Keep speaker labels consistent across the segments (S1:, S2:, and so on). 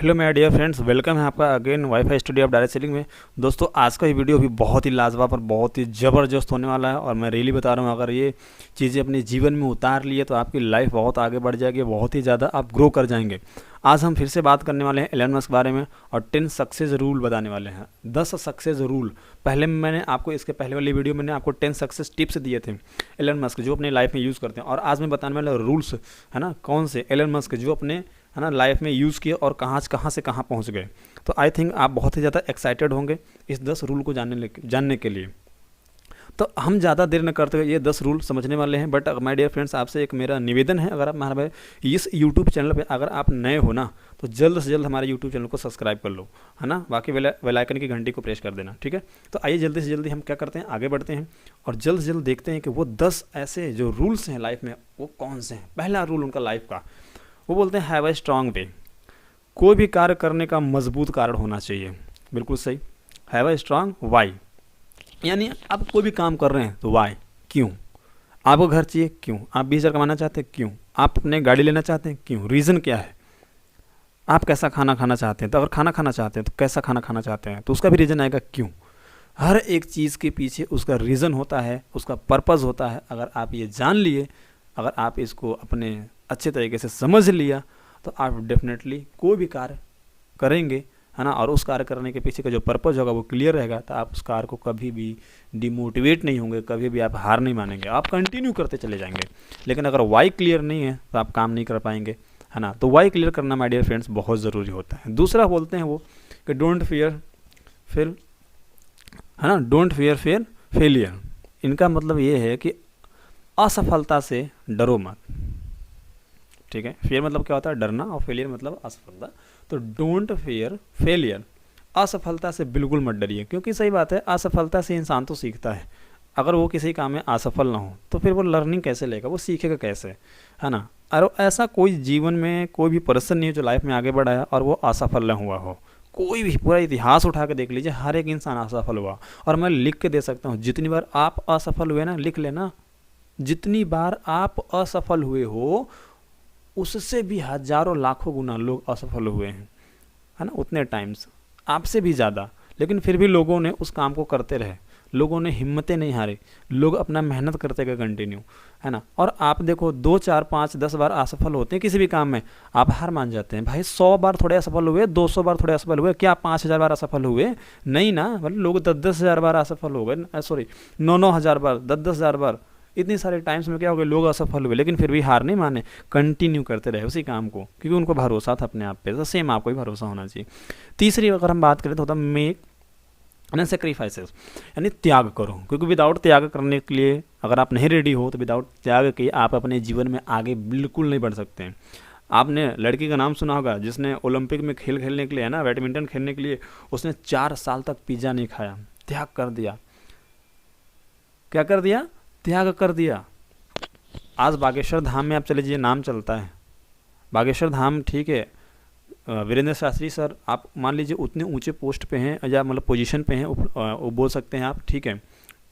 S1: Hello my dear friends, welcome है आपका again wifi studio of direct selling में। दोस्तों, आज का ये वीडियो भी बहुत ही लाजवाब और बहुत ही ज़बरदस्त होने वाला है और मैं रियली बता रहा हूँ, अगर ये चीज़ें अपने जीवन में उतार लिए तो आपकी लाइफ बहुत आगे बढ़ जाएगी, बहुत ही ज़्यादा आप ग्रो कर जाएंगे। आज हम फिर से बात करने वाले हैं एलन मस्क के बारे में और 10 सक्सेस रूल बताने वाले हैं। 10 सक्सेस रूल। पहले मैंने आपको इसके पहले वाली वीडियो में आपको 10 सक्सेस टिप्स दिए थे एलन मस्क जो अपने लाइफ में यूज़ करते हैं, और आज मैं बताने वाला रूल्स है ना, कौन से एलन मस्क जो अपने है ना लाइफ में यूज़ किए और कहाँ से कहाँ पहुँच गए। तो आई थिंक आप बहुत ही ज़्यादा एक्साइटेड होंगे इस 10 रूल को जानने के लिए। तो हम ज़्यादा देर न करते हुए ये 10 रूल समझने वाले हैं। बट माय डियर फ्रेंड्स, आपसे एक मेरा निवेदन है, अगर आप हमारे इस यूट्यूब चैनल पे अगर आप नए हो ना, तो जल्द से जल्द हमारे यूट्यूब चैनल को सब्सक्राइब कर लो, है ना। बाकी बेल आइकन की घंटी को प्रेस कर देना, ठीक है। तो आइए जल्दी से जल्दी हम क्या करते हैं, आगे बढ़ते हैं और जल्द से जल्द देखते हैं कि वो 10 ऐसे जो रूल्स हैं लाइफ में वो कौन से हैं। पहला रूल उनका लाइफ का, वो बोलते हैं हैव ए स्ट्रांग वे। कोई भी कार्य करने का मजबूत कारण होना चाहिए। बिल्कुल सही, हैव ए स्ट्रांग वाई, यानी आप कोई भी काम कर रहे हैं तो वाई, क्यों। आपको घर चाहिए, क्यों। आप 20,000 कमाना चाहते हैं, क्यों। आप अपने गाड़ी लेना चाहते हैं, क्यों। रीज़न क्या है। आप कैसा खाना खाना चाहते हैं, तो अगर खाना खाना चाहते हैं तो कैसा खाना खाना चाहते हैं, तो उसका भी रीज़न आएगा, क्यों। हर एक चीज़ के पीछे उसका रीज़न होता है, उसका पर्पज़ होता है। अगर आप ये जान लिए, अगर आप इसको अपने अच्छे तरीके से समझ लिया, तो आप डेफिनेटली कोई भी कार्य करेंगे, है ना, और उस कार्य करने के पीछे का जो पर्पज़ होगा वो क्लियर रहेगा, तो आप उस कार्य को कभी भी डिमोटिवेट नहीं होंगे, कभी भी आप हार नहीं मानेंगे, आप कंटिन्यू करते चले जाएंगे। लेकिन अगर वाई क्लियर नहीं है तो आप काम नहीं कर पाएंगे, है ना। तो वाई क्लियर करना माय डियर फ्रेंड्स बहुत ज़रूरी होता है। दूसरा बोलते हैं वो कि डोंट फियर फिर, है ना, डोंट फियर फेलियर। इनका मतलब ये है कि असफलता से डरो मत, ठीक है। फेयर मतलब क्या होता है, डरना, और फेलियर मतलब असफलता। तो डोंट फेयर फेलियर, असफलता से बिल्कुल मत डरिए, क्योंकि सही बात है, असफलता से इंसान तो सीखता है। अगर वो किसी काम में असफल ना हो तो फिर वो लर्निंग कैसे लेगा, वो सीखेगा कैसे, है ना। और ऐसा कोई जीवन में कोई भी पर्सन नहीं है जो लाइफ में आगे बढ़ा है और वो असफल ना हुआ हो। कोई भी पूरा इतिहास उठा के देख लीजिए, हर एक इंसान असफल हुआ। और मैं लिख के दे सकता हूँ, जितनी बार आप असफल हुए ना, लिख लेना, जितनी बार आप असफल हुए हो उससे भी हजारों लाखों गुना लोग असफल हुए हैं, है ना, उतने टाइम्स आपसे भी ज़्यादा। लेकिन फिर भी लोगों ने उस काम को करते रहे, लोगों ने हिम्मतें नहीं हारी, लोग अपना मेहनत करते गए कंटिन्यू, है ना। और आप देखो 2, 4, 5, 10 बार असफल होते हैं किसी भी काम में, आप हार मान जाते हैं। भाई 100 बार थोड़े असफल हुए, 200 बार थोड़े असफल हुए, क्या 5,000 बार असफल हुए, नहीं ना। मतलब लोग 10-10 हज़ार बार असफल हो गए, सॉरी 9-9 हज़ार बार, 10-10 हज़ार बार, इतनी सारे टाइम्स में क्या हो गए, लोग असफल हुए, लेकिन फिर भी हार नहीं माने, कंटिन्यू करते रहे उसी काम को, क्योंकि उनको भरोसा था अपने आप पे। तो सेम आपको भी भरोसा होना चाहिए। तीसरी अगर हम बात करें तो होता मेक ना सेक्रीफाइसेस, यानी त्याग करो, क्योंकि विदाउट त्याग करने के लिए अगर आप नहीं रेडी हो तो विदाउट त्याग के आप अपने जीवन में आगे बिल्कुल नहीं बढ़ सकते हैं। आपने लड़की का नाम सुना होगा जिसने ओलंपिक में खेलने के लिए, है ना, बैडमिंटन खेलने के लिए उसने 4 साल तक पिज़्ज़ा नहीं खाया, त्याग कर दिया। क्या कर दिया, त्याग कर दिया। आज बागेश्वर धाम में आप चले जाइए, नाम चलता है बागेश्वर धाम, ठीक है। वीरेंद्र शास्त्री सर, आप मान लीजिए उतने ऊंचे पोस्ट पे हैं या मतलब पोजीशन पे हैं, वो बोल सकते हैं आप, ठीक है,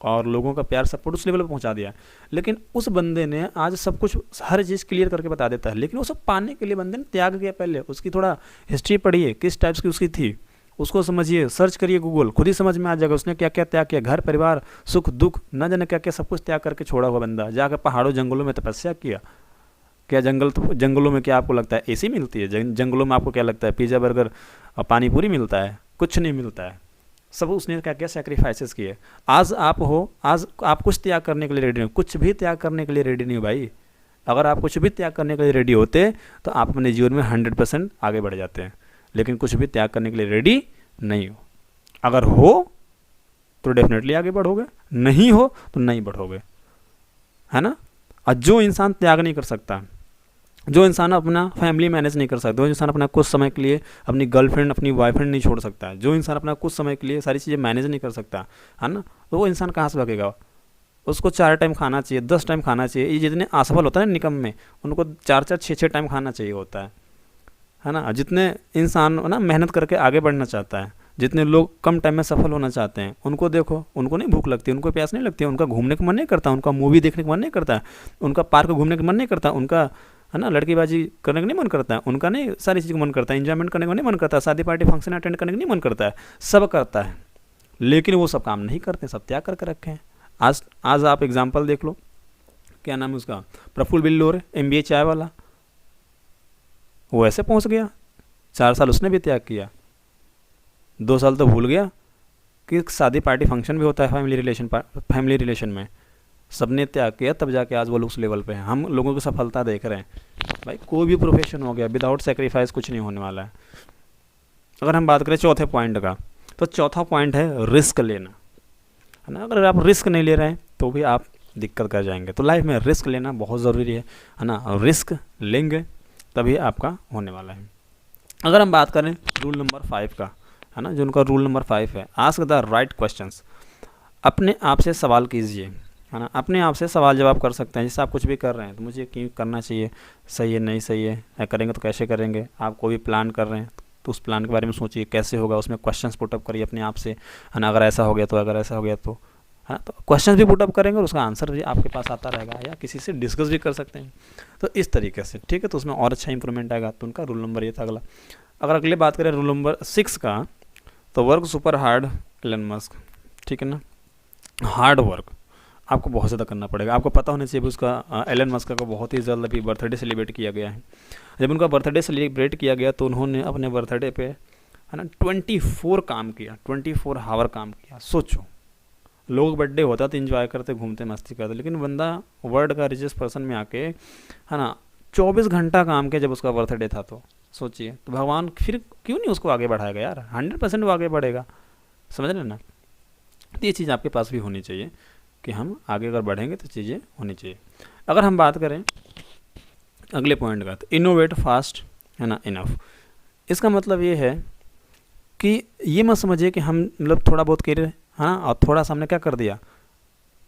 S1: और लोगों का प्यार सपोर्ट उस लेवल पे पहुंचा दिया। लेकिन उस बंदे ने आज सब कुछ, हर चीज़ क्लियर करके बता देता है, लेकिन वो सब पाने के लिए बंदे ने त्याग किया। पहले उसकी थोड़ा हिस्ट्री पढ़िए, किस टाइप्स की उसकी थी, उसको समझिए, सर्च करिए गूगल, खुद ही समझ में आ जाएगा उसने क्या क्या त्याग किया। घर परिवार सुख दुख न जाने क्या क्या सब कुछ त्याग करके छोड़ा हुआ बंदा, जाकर पहाड़ों जंगलों में तपस्या किया। क्या जंगलों में क्या आपको लगता है एसी मिलती है? जंगलों में आपको क्या लगता है पिज़्ज़ा बर्गर और पानी पूरी मिलता है? कुछ नहीं मिलता है। सब उसने क्या क्या सेक्रीफाइसेस किए। आज आप हो, आज आप कुछ त्याग करने के लिए रेडी नहीं हो, कुछ भी त्याग करने के लिए रेडी नहीं हो भाई। अगर आप कुछ भी त्याग करने के लिए रेडी होते तो आप अपने जीवन में 100% आगे बढ़ जाते हैं, लेकिन कुछ भी त्याग करने के लिए रेडी नहीं हो। अगर हो तो डेफिनेटली आगे बढ़ोगे, नहीं हो तो नहीं बढ़ोगे, है ना। और जो इंसान त्याग नहीं कर सकता, जो इंसान अपना फैमिली मैनेज नहीं कर सकता, जो इंसान अपना कुछ समय के लिए अपनी गर्लफ्रेंड अपनी बॉयफ्रेंड नहीं छोड़ सकता, जो इंसान अपना कुछ समय के लिए सारी चीज़ें मैनेज नहीं कर सकता, है ना, तो वो इंसान कहाँ से भागेगा। उसको 4 टाइम खाना चाहिए, 10 टाइम खाना चाहिए। ये जितने असफल होता है ना निकम में, उनको 4-4, 6-6 टाइम खाना चाहिए होता है ना। जितने इंसान ना मेहनत करके आगे बढ़ना चाहता है, जितने लोग कम टाइम में सफल होना चाहते हैं, उनको देखो, उनको नहीं भूख लगती, उनको प्यास नहीं लगती, उनका घूमने का मन नहीं करता, उनका मूवी देखने का मन नहीं करता, उनका पार्क घूमने का मन नहीं करता, उनका है ना, लड़कीबाजी करने का नहीं मन करता है, उनका नहीं सारी चीज़ का मन करता है, एंजॉयमेंट करने का नहीं मन करता है, शादी पार्टी फंक्शन अटेंड करने का नहीं मन करता है, सब करता है, लेकिन वो सब काम नहीं करते, सब त्याग करके रखे हैं। आज आप एग्जाम्पल देख लो, क्या नाम है उसका, प्रफुल्ल बिल्लोर, MBA चाय वाला, वो ऐसे पहुंच गया, 4 साल उसने भी त्याग किया, 2 साल तो भूल गया कि शादी पार्टी फंक्शन भी होता है फैमिली रिलेशन में, सबने त्याग किया, तब जाके आज वो लोग उस लेवल पे हैं। हम लोगों की सफलता देख रहे हैं। भाई कोई भी प्रोफेशन हो गया, विदाउट सेक्रीफाइस कुछ नहीं होने वाला है। अगर हम बात करें चौथे पॉइंट का, तो चौथा पॉइंट है रिस्क लेना, है ना। अगर आप रिस्क नहीं ले रहे हैं तो भी आप दिक्कत कर जाएंगे। तो लाइफ में रिस्क लेना बहुत ज़रूरी है ना, रिस्क लेंगे तभी आपका होने वाला है। अगर हम बात करें रूल नंबर 5 का, है ना, जो उनका रूल नंबर 5 है, आस्क द राइट क्वेश्चंस। अपने आप से सवाल कीजिए, है ना, अपने आप से सवाल जवाब कर सकते हैं। जैसे आप कुछ भी कर रहे हैं तो मुझे क्यों करना चाहिए, सही है नहीं सही है, करेंगे तो कैसे करेंगे। आप कोई भी प्लान कर रहे हैं तो उस प्लान के बारे में सोचिए कैसे होगा, उसमें क्वेश्चंस पुटअप करिए अपने आप से, है ना। अगर ऐसा हो गया तो, अगर ऐसा हो गया तो, है ना, तो क्वेश्चंस भी पुटअप करेंगे और उसका आंसर भी आपके पास आता रहेगा, या किसी से डिस्कस भी कर सकते हैं। तो इस तरीके से, ठीक है, तो उसमें और अच्छा इंप्रूवमेंट आएगा। तो उनका रूल नंबर ये था अगला। अगर अगले बात करें रूल नंबर 6 का, तो work super hard, Elon Musk, ठीक है ना। हार्ड वर्क आपको बहुत ज़्यादा करना पड़ेगा। आपको पता होना चाहिए भी उसका एलन मस्क का बहुत ही जल्द अभी बर्थडे सेलिब्रेट किया गया है। जब उनका बर्थडे सेलिब्रेट किया गया तो उन्होंने अपने बर्थडे पे, है ना, 24 काम किया, 24 हावर काम किया। सोचो, लोग बर्थडे होता तो इन्जॉय करते, घूमते, मस्ती करते, लेकिन बंदा वर्ल्ड का रिचेस्ट पर्सन में आके, है ना, 24 घंटा काम किया जब उसका बर्थडे था। तो सोचिए, तो भगवान फिर क्यों नहीं उसको आगे बढ़ाएगा यार, 100% वो आगे बढ़ेगा, समझ रहे ना। तो ये चीज़ आपके पास भी होनी चाहिए कि हम आगे अगर बढ़ेंगे तो चीज़ें होनी चाहिए। अगर हम बात करें अगले पॉइंट का, तो इनोवेट फास्ट, है ना, इनफ। इसका मतलब ये है कि ये मत समझिए कि हम मतलब थोड़ा बहुत कर रहे हैं, हाँ, और थोड़ा सा हमने क्या कर दिया,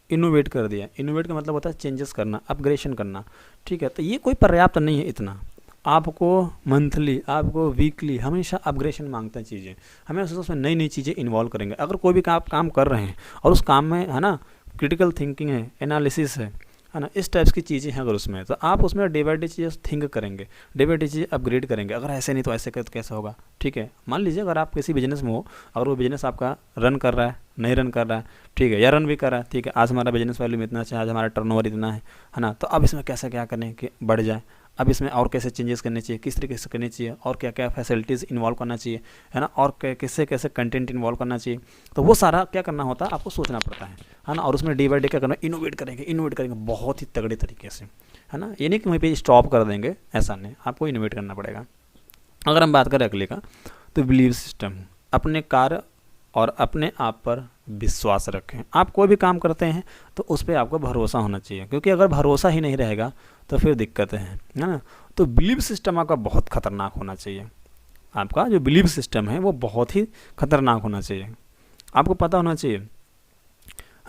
S1: इनोवेट कर दिया। इनोवेट का मतलब होता है चेंजेस करना, अपग्रेडेशन करना, ठीक है। तो ये कोई पर्याप्त नहीं है इतना। आपको मंथली, आपको वीकली हमेशा अपग्रेडेशन मांगते हैं चीज़ें, हमेशा उसमें नई नई चीज़ें इन्वॉल्व करेंगे। अगर कोई भी काम कर रहे हैं और उस काम में, है ना, क्रिटिकल थिंकिंग है, एनालिसिस है ना, इस टाइप्स की चीज़ें हैं अगर उसमें, तो आप उसमें डे बाई डे चीज़ें थिंक करेंगे, डे बाई डे चीज़ें अपग्रेड करेंगे। अगर ऐसे नहीं तो ऐसे कर तो कैसे होगा, ठीक है। मान लीजिए अगर आप किसी बिजनेस में हो और वो बिजनेस आपका रन कर रहा है, नहीं रन कर रहा है, ठीक है, या रन भी कर रहा है, ठीक है, आज हमारा बिजनेस वैल्यू में इतना अच्छा है, आज हमारा टर्नओवर इतना है ना, तो अब इसमें कैसे क्या करें कि बढ़ जाए, अब इसमें और कैसे चेंजेस करने चाहिए, किस तरीके से करनी चाहिए, और क्या क्या फैसिलिटीज़ इन्वॉल्व करना चाहिए, है ना, और कैसे कैसे कंटेंट इन्वॉल्व करना चाहिए। तो वो सारा क्या करना होता है, आपको सोचना पड़ता है ना। और उसमें डे बाई डे क्या करना, इनोवेट करेंगे बहुत ही तगड़े तरीके से, है ना। ये नहीं कि वहीं पे स्टॉप कर देंगे, ऐसा नहीं, आपको इनोवेट करना पड़ेगा। अगर हम बात करें अगले का, तो बिलीव सिस्टम, अपने कार्य और अपने आप पर विश्वास रखें। आप कोई भी काम करते हैं तो उस पर आपको भरोसा होना चाहिए, क्योंकि अगर भरोसा ही नहीं रहेगा तो फिर दिक्कतें हैं, है ना। तो बिलीव सिस्टम आपका बहुत खतरनाक होना चाहिए। आपका जो बिलीव सिस्टम है वो बहुत ही खतरनाक होना चाहिए। आपको पता होना चाहिए,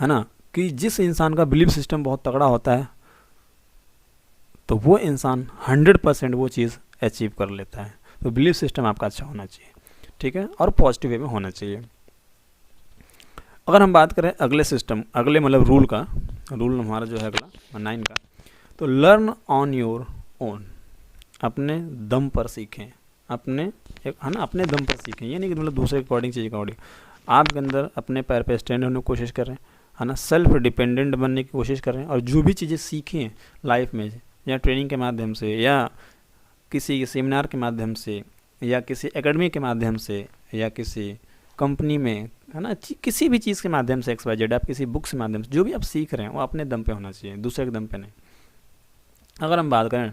S1: है ना, कि जिस इंसान का बिलीव सिस्टम बहुत तगड़ा होता है तो वो इंसान 100% वो चीज़ अचीव कर लेता है। तो बिलीव सिस्टम आपका अच्छा होना चाहिए, ठीक है, और पॉजिटिव वे में होना चाहिए। अगर हम बात करें अगले सिस्टम, अगले मतलब रूल का, रूल हमारा जो है अगला 9 का, तो लर्न ऑन योर ओन, अपने दम पर सीखें, अपने, है ना, अपने दम पर सीखें। ये नहीं कि मतलब दूसरे अकॉर्डिंग चीज़ अकॉर्डिंग, आपके अंदर अपने पैर पे स्टैंड होने की कोशिश कर रहे हैं, है ना, सेल्फ डिपेंडेंट बनने की कोशिश कर रहे हैं। और जो भी चीज़ें सीखें लाइफ में, या ट्रेनिंग के माध्यम से, या किसी सेमिनार के माध्यम से, या किसी एकेडमी के माध्यम से, या किसी कंपनी में, है ना, किसी भी चीज़ के माध्यम से, XYZ, आप किसी बुक के माध्यम से जो भी आप सीख रहे हैं वो अपने दम पे होना चाहिए, दूसरे के दम पे नहीं। अगर हम बात करें,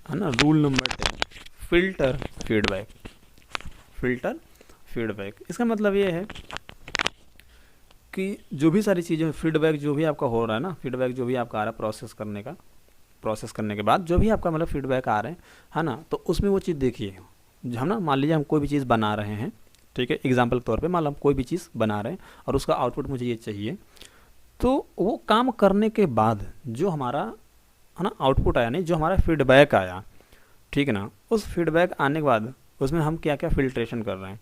S1: है ना, rule number 10, filter feedback, filter feedback. इसका मतलब ये है कि जो भी सारी चीज़ें, फीडबैक जो भी आपका हो रहा है ना, फीडबैक जो भी आपका आ रहा है प्रोसेस करने के बाद जो भी आपका मतलब फीडबैक आ रहे हैं, है ना, तो उसमें वो चीज़ देखिए। हम ना, मान लीजिए हम कोई भी चीज़ बना रहे हैं, ठीक है, एग्जाम्पल के तौर पे मान लो हम कोई भी चीज़ बना रहे हैं और उसका आउटपुट मुझे ये चाहिए, तो वो काम करने के बाद जो हमारा, है ना, आउटपुट आया, नहीं, जो हमारा फीडबैक आया, ठीक है ना, उस फीडबैक आने के बाद उसमें हम क्या क्या फिल्ट्रेशन कर रहे हैं,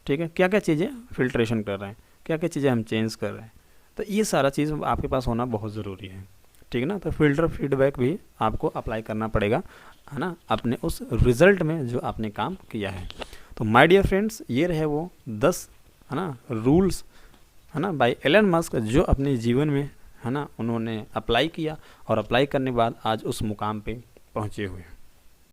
S1: ठीक है, क्या क्या चीज़ें फिल्ट्रेशन कर रहे हैं, क्या क्या चीज़ें हम चेंज कर रहे हैं। तो ये सारा चीज़ आपके पास होना बहुत ज़रूरी है, ठीक है। ठीक है ना। तो फिल्टर फीडबैक भी आपको अप्लाई करना पड़ेगा, है ना, अपने उस रिज़ल्ट में जो आपने काम किया है। तो माय डियर फ्रेंड्स, ये रहे वो 10, है ना, रूल्स, है ना, बाय एलन मस्क, जो अपने जीवन में, है ना, उन्होंने अप्लाई किया और अप्लाई करने के बाद आज उस मुकाम पे पहुँचे हुए हैं।